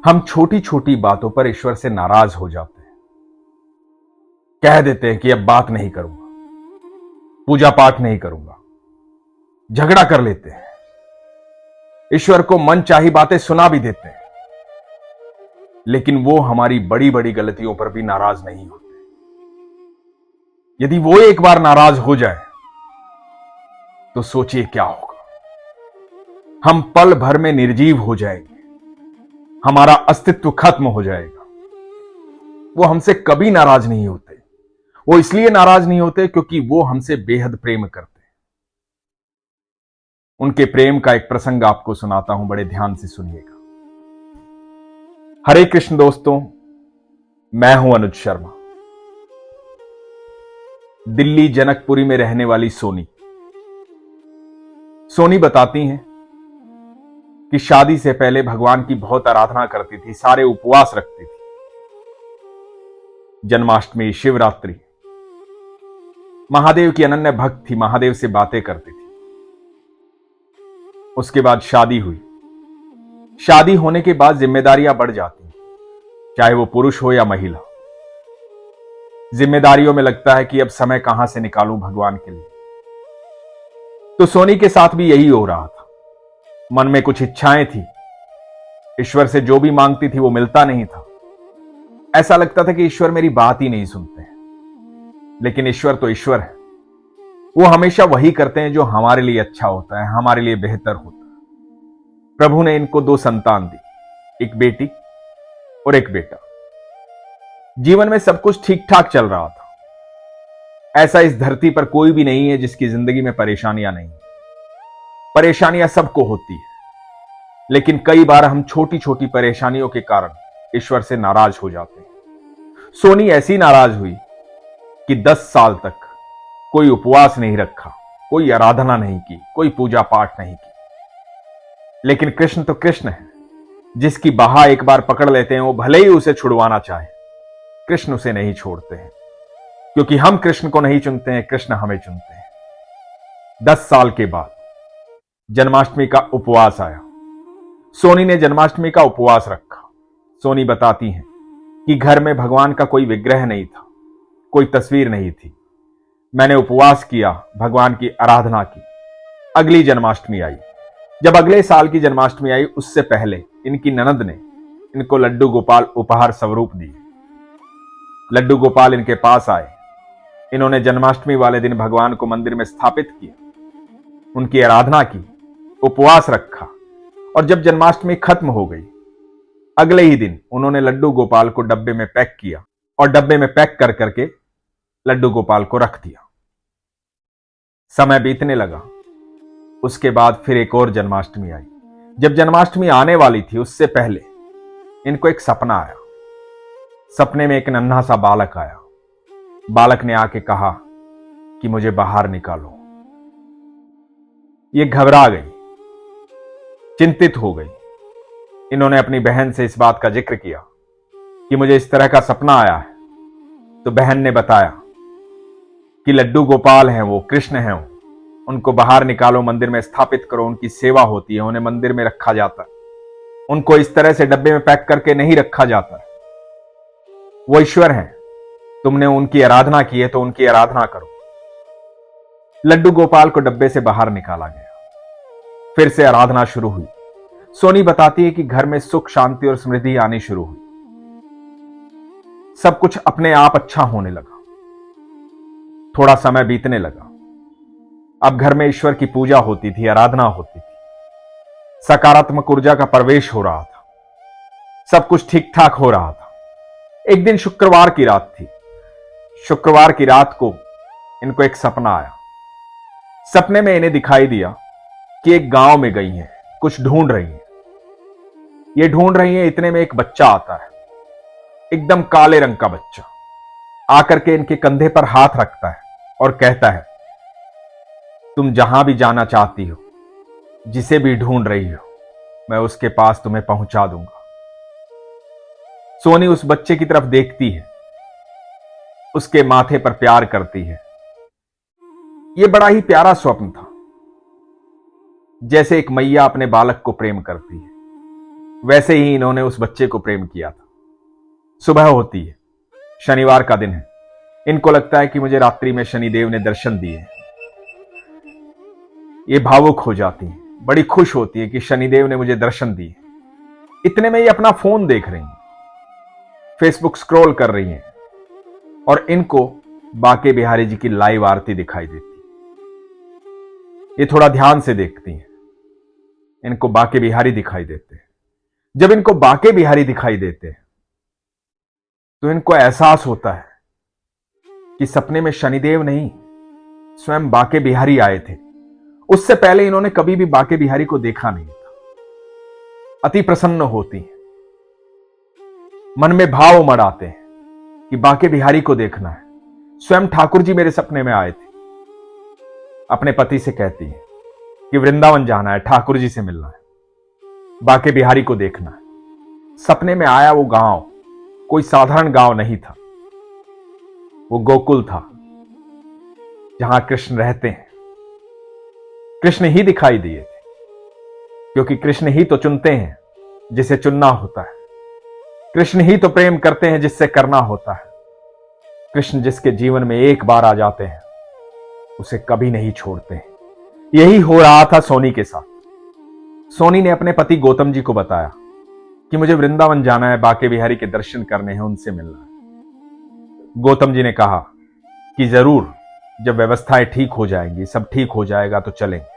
हम छोटी छोटी बातों पर ईश्वर से नाराज हो जाते हैं। कह देते हैं कि अब बात नहीं करूंगा, पूजा पाठ नहीं करूंगा, झगड़ा कर लेते हैं, ईश्वर को मनचाही बातें सुना भी देते हैं, लेकिन वो हमारी बड़ी बड़ी गलतियों पर भी नाराज नहीं होते। यदि वो एक बार नाराज हो जाए तो सोचिए क्या होगा। हम पल भर में निर्जीव हो जाएंगे, हमारा अस्तित्व खत्म हो जाएगा। वो हमसे कभी नाराज नहीं होते। वो इसलिए नाराज नहीं होते क्योंकि वो हमसे बेहद प्रेम करते हैं। उनके प्रेम का एक प्रसंग आपको सुनाता हूं, बड़े ध्यान से सुनिएगा। हरे कृष्ण दोस्तों, मैं हूं अनुज शर्मा। दिल्ली जनकपुरी में रहने वाली सोनी बताती हैं कि शादी से पहले भगवान की बहुत आराधना करती थी, सारे उपवास रखती थी। जन्माष्टमी, शिवरात्रि, महादेव की अनन्य भक्त थी, महादेव से बातें करती थी। उसके बाद शादी हुई। शादी होने के बाद जिम्मेदारियां बढ़ जाती, चाहे वो पुरुष हो या महिला। जिम्मेदारियों में लगता है कि अब समय कहां से निकालूं भगवान के लिए। तो सोनी के साथ भी यही हो रहा था। मन में कुछ इच्छाएं थी, ईश्वर से जो भी मांगती थी वो मिलता नहीं था। ऐसा लगता था कि ईश्वर मेरी बात ही नहीं सुनते हैं। लेकिन ईश्वर तो ईश्वर है, वो हमेशा वही करते हैं जो हमारे लिए अच्छा होता है, हमारे लिए बेहतर होता है। प्रभु ने इनको 2 संतान दी, एक बेटी और एक बेटा। जीवन में सब कुछ ठीक ठाक चल रहा था। ऐसा इस धरती पर कोई भी नहीं है जिसकी जिंदगी में परेशानियां नहीं। परेशानियां सबको होती है, लेकिन कई बार हम छोटी छोटी परेशानियों के कारण ईश्वर से नाराज हो जाते हैं। सोनी ऐसी नाराज हुई कि 10 साल तक कोई उपवास नहीं रखा, कोई आराधना नहीं की, कोई पूजा पाठ नहीं की। लेकिन कृष्ण तो कृष्ण है, जिसकी बाह एक बार पकड़ लेते हैं वो भले ही उसे छुड़वाना चाहे, कृष्ण उसे नहीं छोड़ते हैं। क्योंकि हम कृष्ण को नहीं चुनते हैं, कृष्ण हमें चुनते हैं। 10 साल के बाद जन्माष्टमी का उपवास आया। सोनी ने जन्माष्टमी का उपवास रखा। सोनी बताती हैं कि घर में भगवान का कोई विग्रह नहीं था, कोई तस्वीर नहीं थी। मैंने उपवास किया, भगवान की आराधना की। अगली जन्माष्टमी आई। जब अगले साल की जन्माष्टमी आई, उससे पहले इनकी ननद ने इनको लड्डू गोपाल उपहार स्वरूप दिए। लड्डू गोपाल इनके पास आए। इन्होंने जन्माष्टमी वाले दिन भगवान को मंदिर में स्थापित किया, उनकी आराधना की, उपवास रखा। और जब जन्माष्टमी खत्म हो गई, अगले ही दिन उन्होंने लड्डू गोपाल को डब्बे में पैक किया और डब्बे में पैक कर करके लड्डू गोपाल को रख दिया। समय बीतने लगा। उसके बाद फिर एक और जन्माष्टमी आई। जब जन्माष्टमी आने वाली थी, उससे पहले इनको एक सपना आया। सपने में एक नन्हा सा बालक आया। बालक ने आके कहा कि मुझे बाहर निकालो। ये घबरा गई, चिंतित हो गई। इन्होंने अपनी बहन से इस बात का जिक्र किया कि मुझे इस तरह का सपना आया है। तो बहन ने बताया कि लड्डू गोपाल हैं, वो कृष्ण हैं, उनको बाहर निकालो, मंदिर में स्थापित करो, उनकी सेवा होती है, उन्हें मंदिर में रखा जाता है, उनको इस तरह से डब्बे में पैक करके नहीं रखा जाता है। वो ईश्वर हैं, तुमने उनकी आराधना की है तो उनकी आराधना करो। लड्डू गोपाल को डब्बे से बाहर निकाला गया। फिर से आराधना शुरू हुई। सोनी बताती है कि घर में सुख, शांति और समृद्धि आनी शुरू हुई। सब कुछ अपने आप अच्छा होने लगा। थोड़ा समय बीतने लगा। अब घर में ईश्वर की पूजा होती थी, आराधना होती थी, सकारात्मक ऊर्जा का प्रवेश हो रहा था, सब कुछ ठीक ठाक हो रहा था। एक दिन शुक्रवार की रात थी। शुक्रवार की रात को इनको एक सपना आया। सपने में इन्हें दिखाई दिया कि एक गांव में गई हैं, कुछ ढूंढ रही हैं। ये ढूंढ रही हैं, इतने में एक बच्चा आता है, एकदम काले रंग का बच्चा। आकर के इनके कंधे पर हाथ रखता है और कहता है, तुम जहां भी जाना चाहती हो, जिसे भी ढूंढ रही हो, मैं उसके पास तुम्हें पहुंचा दूंगा। सोनी उस बच्चे की तरफ देखती है, उसके माथे पर प्यार करती है। यह बड़ा ही प्यारा स्वप्न था, जैसे एक मैया अपने बालक को प्रेम करती है। वैसे ही इन्होंने उस बच्चे को प्रेम किया था। सुबह होती है, शनिवार का दिन है। इनको लगता है कि मुझे रात्रि में शनिदेव ने दर्शन दिए। ये भावुक हो जाती है, बड़ी खुश होती है कि शनिदेव ने मुझे दर्शन दिए। इतने में ये अपना फोन देख रही हैं, फेसबुक स्क्रॉल कर रही हैं और इनको बाके बिहारी जी की लाइव आरती दिखाई देती। ये थोड़ा ध्यान से देखती हैं, इनको बाके बिहारी दिखाई देते हैं। जब इनको बाके बिहारी दिखाई देते हैं तो इनको एहसास होता है कि सपने में शनिदेव नहीं, स्वयं बाके बिहारी आए थे। उससे पहले इन्होंने कभी भी बाके बिहारी को देखा नहीं था। अति प्रसन्न होती हैं, मन में भाव उमड़ आते हैं कि बाके बिहारी को देखना है। स्वयं ठाकुर जी मेरे सपने में आए थे। अपने पति से कहती है कि वृंदावन जाना है, ठाकुर जी से मिलना है, बाके बिहारी को देखना है। सपने में आया वो गांव कोई साधारण गांव नहीं था, वो गोकुल था जहां कृष्ण रहते हैं। कृष्ण ही दिखाई दिए थे, क्योंकि कृष्ण ही तो चुनते हैं जिसे चुनना होता है। कृष्ण ही तो प्रेम करते हैं जिससे करना होता है। कृष्ण जिसके जीवन में एक बार आ जाते हैं उसे कभी नहीं छोड़ते हैं। यही हो रहा था सोनी के साथ। सोनी ने अपने पति गौतम जी को बताया कि मुझे वृंदावन जाना है, बाके बिहारी के दर्शन करने हैं, उनसे मिलना है। गौतम जी ने कहा कि जरूर, जब व्यवस्थाएं ठीक हो जाएंगी, सब ठीक हो जाएगा तो चलेंगे।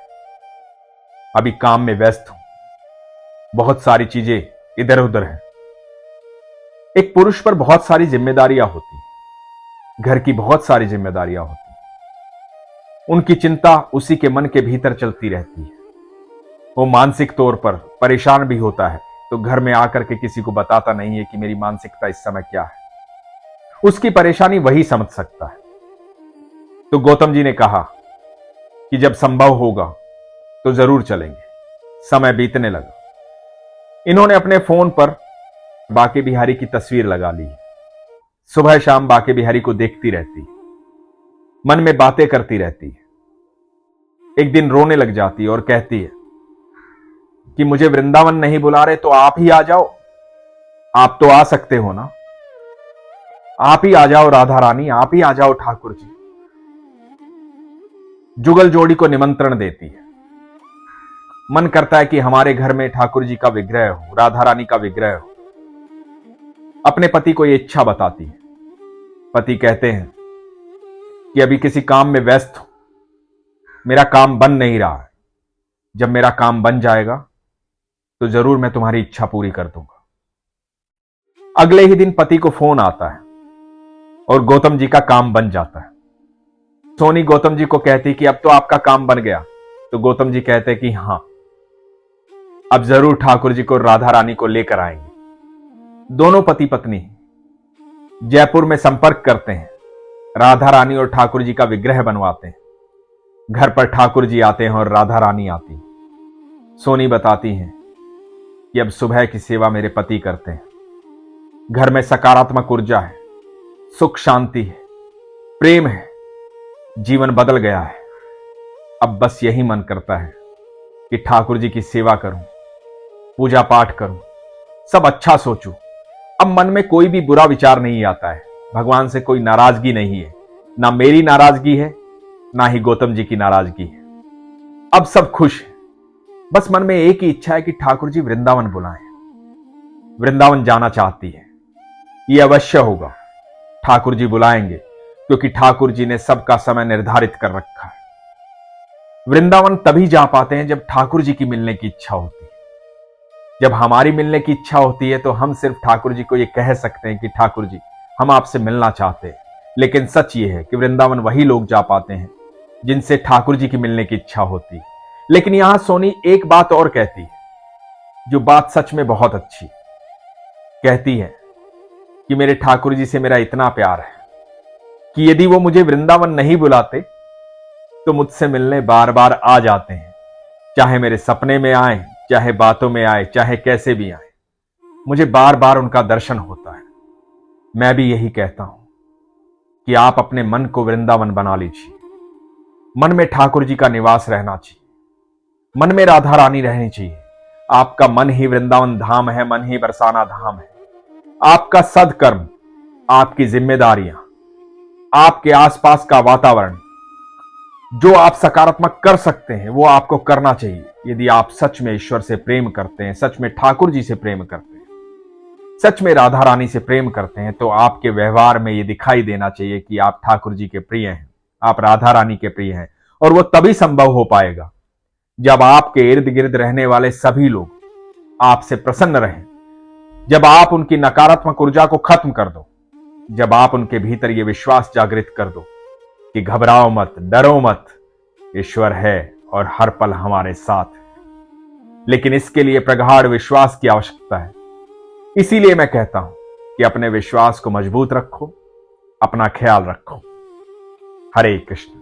अभी काम में व्यस्त हूं, बहुत सारी चीजें इधर उधर हैं। एक पुरुष पर बहुत सारी जिम्मेदारियां होती हैं, घर की बहुत सारी जिम्मेदारियां होती हैं। उनकी चिंता उसी के मन के भीतर चलती रहती है। वो मानसिक तौर पर परेशान भी होता है तो घर में आकर के किसी को बताता नहीं है कि मेरी मानसिकता इस समय क्या है। उसकी परेशानी वही समझ सकता है। तो गौतम जी ने कहा कि जब संभव होगा तो जरूर चलेंगे। समय बीतने लगा। इन्होंने अपने फोन पर बाके बिहारी की तस्वीर लगा ली। सुबह शाम बाके बिहारी को देखती रहती, मन में बातें करती रहती है। एक दिन रोने लग जाती है और कहती है कि मुझे वृंदावन नहीं बुला रहे तो आप ही आ जाओ। आप तो आ सकते हो ना, आप ही आ जाओ राधा रानी, आप ही आ जाओ ठाकुर जी। जुगल जोड़ी को निमंत्रण देती है। मन करता है कि हमारे घर में ठाकुर जी का विग्रह हो, राधा रानी का विग्रह हो। अपने पति को यह इच्छा बताती है। पति कहते हैं कि अभी किसी काम में व्यस्त हूं, मेरा काम बन नहीं रहा है। जब मेरा काम बन जाएगा तो जरूर मैं तुम्हारी इच्छा पूरी कर दूंगा। अगले ही दिन पति को फोन आता है और गौतम जी का काम बन जाता है। सोनी गौतम जी को कहती कि अब तो आपका काम बन गया। तो गौतम जी कहते कि हां, अब जरूर ठाकुर जी को, राधा रानी को लेकर आएंगे। दोनों पति पत्नी जयपुर में संपर्क करते हैं, राधा रानी और ठाकुर जी का विग्रह बनवाते हैं। घर पर ठाकुर जी आते हैं और राधा रानी आती हैं। सोनी बताती हैं कि अब सुबह की सेवा मेरे पति करते हैं। घर में सकारात्मक ऊर्जा है, सुख शांति है, प्रेम है, जीवन बदल गया है। अब बस यही मन करता है कि ठाकुर जी की सेवा करूं, पूजा पाठ करूं, सब अच्छा सोचूं। अब मन में कोई भी बुरा विचार नहीं आता है। भगवान से कोई नाराजगी नहीं है, ना मेरी नाराजगी है, ना ही गौतम जी की नाराजगी है। अब सब खुश है। बस मन में एक ही इच्छा है कि ठाकुर जी वृंदावन बुलाएं। वृंदावन जाना चाहती है। यह अवश्य होगा, ठाकुर जी बुलाएंगे, क्योंकि ठाकुर जी ने सबका समय निर्धारित कर रखा है। वृंदावन तभी जा पाते हैं जब ठाकुर जी की मिलने की इच्छा होती है। जब हमारी मिलने की इच्छा होती है तो हम सिर्फ ठाकुर जी को यह कह सकते हैं कि ठाकुर जी, हम आपसे मिलना चाहते हैं। लेकिन सच ये है कि वृंदावन वही लोग जा पाते हैं जिनसे ठाकुर जी की मिलने की इच्छा होती है। लेकिन यहां सोनी एक बात और कहती है, जो बात सच में बहुत अच्छी। कहती है कि मेरे ठाकुर जी से मेरा इतना प्यार है कि यदि वो मुझे वृंदावन नहीं बुलाते तो मुझसे मिलने बार बार आ जाते हैं। चाहे मेरे सपने में आए, चाहे बातों में आए, चाहे कैसे भी आए, मुझे बार बार उनका दर्शन होता है। मैं भी यही कहता हूं कि आप अपने मन को वृंदावन बना लीजिए। मन में ठाकुर जी का निवास रहना चाहिए, मन में राधा रानी रहनी चाहिए, आपका मन ही वृंदावन धाम है, मन ही बरसाना धाम है। आपका सदकर्म, आपकी जिम्मेदारियां, आपके आसपास का वातावरण, जो आप सकारात्मक कर सकते हैं वो आपको करना चाहिए। यदि आप सच में ईश्वर से प्रेम करते हैं, सच में ठाकुर जी से प्रेम करते हैं, सच में राधा रानी से प्रेम करते हैं, तो आपके व्यवहार में ये दिखाई देना चाहिए कि आप ठाकुर जी के प्रिय हैं, आप राधा रानी के प्रिय हैं। और वो तभी संभव हो पाएगा जब आपके इर्द गिर्द रहने वाले सभी लोग आपसे प्रसन्न रहें, जब आप उनकी नकारात्मक ऊर्जा को खत्म कर दो, जब आप उनके भीतर ये विश्वास जागृत कर दो कि घबराओ मत, डरो मत, ईश्वर है और हर पल हमारे साथ है। लेकिन इसके लिए प्रगाढ़ विश्वास की आवश्यकता है। इसीलिए मैं कहता हूं कि अपने विश्वास को मजबूत रखो, अपना ख्याल रखो। हरे कृष्ण।